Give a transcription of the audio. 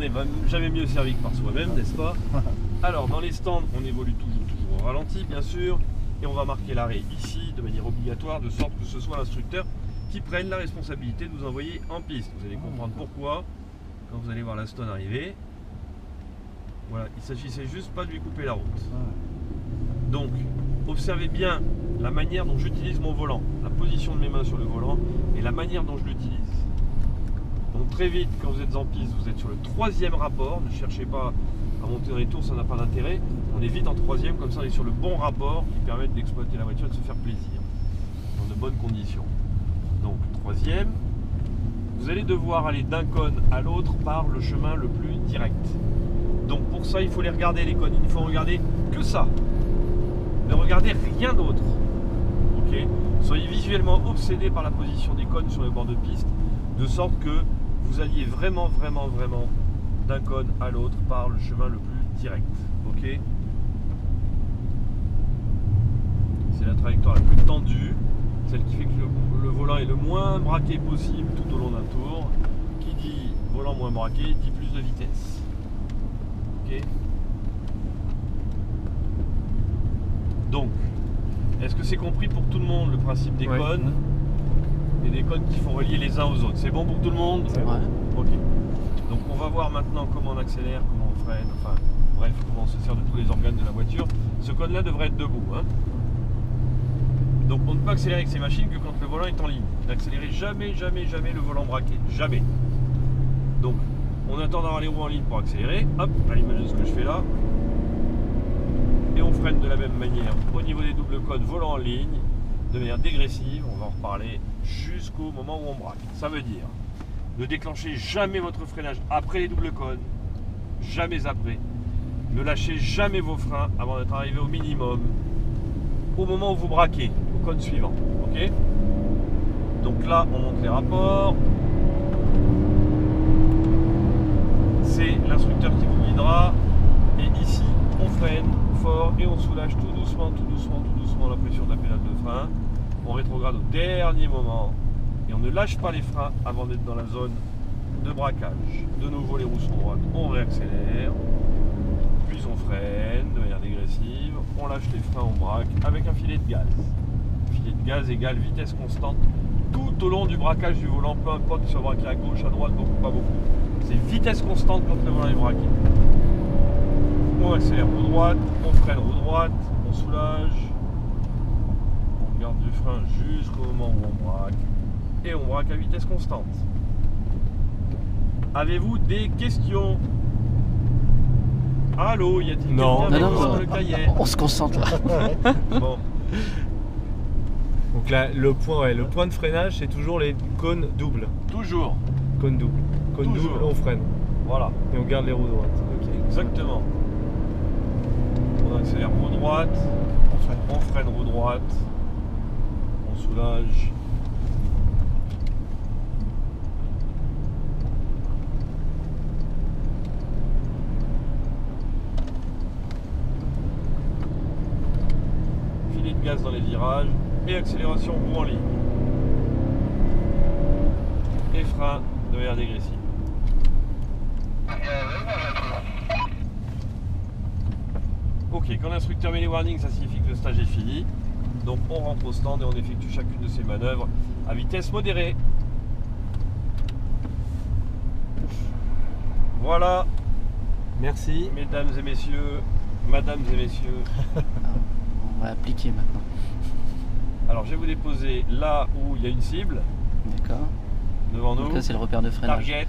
n'est jamais mieux servi que par soi-même, n'est-ce pas? Alors, dans les stands, on évolue toujours au ralenti, bien sûr, et on va marquer l'arrêt ici, de manière obligatoire, de sorte que ce soit l'instructeur qui prenne la responsabilité de vous envoyer en piste. Vous allez comprendre pourquoi quand vous allez voir la stone arriver. Voilà, il s'agissait juste pas de lui couper la route. Donc, observez bien la manière dont j'utilise mon volant, la position de mes mains sur le volant et la manière dont je l'utilise. Donc très vite, quand vous êtes en piste, vous êtes sur le 3e rapport. Ne cherchez pas à monter dans les tours, ça n'a pas d'intérêt. On est vite en 3e, comme ça on est sur le bon rapport qui permet d'exploiter la voiture et de se faire plaisir dans de bonnes conditions. Donc 3e, vous allez devoir aller d'un cône à l'autre par le chemin le plus direct. Donc pour ça, il faut les regarder les cônes, il faut regarder que ça. Ne regardez rien d'autre. Ok ? Soyez visuellement obsédés par la position des cônes sur le bord de piste, de sorte que vous alliez vraiment d'un cône à l'autre par le chemin le plus direct. Ok ? C'est la trajectoire la plus tendue, celle qui fait que le volant est le moins braqué possible tout au long d'un tour. Qui dit volant moins braqué dit plus de vitesse. Ok ? Donc, est-ce que c'est compris pour tout le monde le principe des cônes et des cônes qui font relier les uns aux autres? C'est bon pour tout le monde? Ouais. Ok. Donc on va voir maintenant comment on accélère, comment on freine, enfin bref, comment on se sert de tous les organes de la voiture. Ce cône-là devrait être debout. Hein. Donc on ne peut accélérer avec ces machines que quand le volant est en ligne. N'accélérez jamais le volant braqué. Jamais. Donc on attend d'avoir les roues en ligne pour accélérer. Hop, à l'image de ce que je fais là. Et on freine de la même manière au niveau des doubles cônes volant en ligne, de manière dégressive, on va en reparler jusqu'au moment où on braque. Ça veut dire ne déclenchez jamais votre freinage après les doubles cônes, jamais après. Ne lâchez jamais vos freins avant d'être arrivé au minimum au moment où vous braquez, au cône suivant. Ok ? Donc là, on monte les rapports. C'est l'instructeur qui vous guidera. Et ici, on freine fort et on soulage tout doucement la pression de la pédale de frein. On rétrograde au dernier moment et on ne lâche pas les freins avant d'être dans la zone de braquage. De nouveau les roues sont droites, on réaccélère, puis on freine de manière dégressive, on lâche les freins, on braque avec un filet de gaz. Filet de gaz égale vitesse constante tout au long du braquage du volant, peu importe qu'il soit braqué à gauche, à droite, beaucoup, pas beaucoup. C'est vitesse constante quand le volant est braqué. On accélère roue droite, on freine roue droite, on soulage, on garde du frein jusqu'au moment où on braque et on braque à vitesse constante. Avez-vous des questions? Allô, y a-t-il quelqu'un dans le cahier? On se concentre là. Bon. Donc là, le point de freinage, c'est toujours les cônes doubles. Toujours. Cône double. Cône double, on freine. Voilà. Et on garde les roues droites. Okay. Exactement. On accélère roue droite, on freine roue droite, on soulage. Filet de gaz dans les virages et accélération roue en ligne. Et frein de manière dégressive. Ok, quand l'instructeur met les warnings, ça signifie que le stage est fini. Donc on rentre au stand et on effectue chacune de ces manœuvres à vitesse modérée. Voilà. Merci. Mesdames et messieurs, madames et messieurs. On va appliquer maintenant. Alors je vais vous déposer là où il y a une cible. D'accord. Devant nous. Donc là c'est le repère de freinage. Target.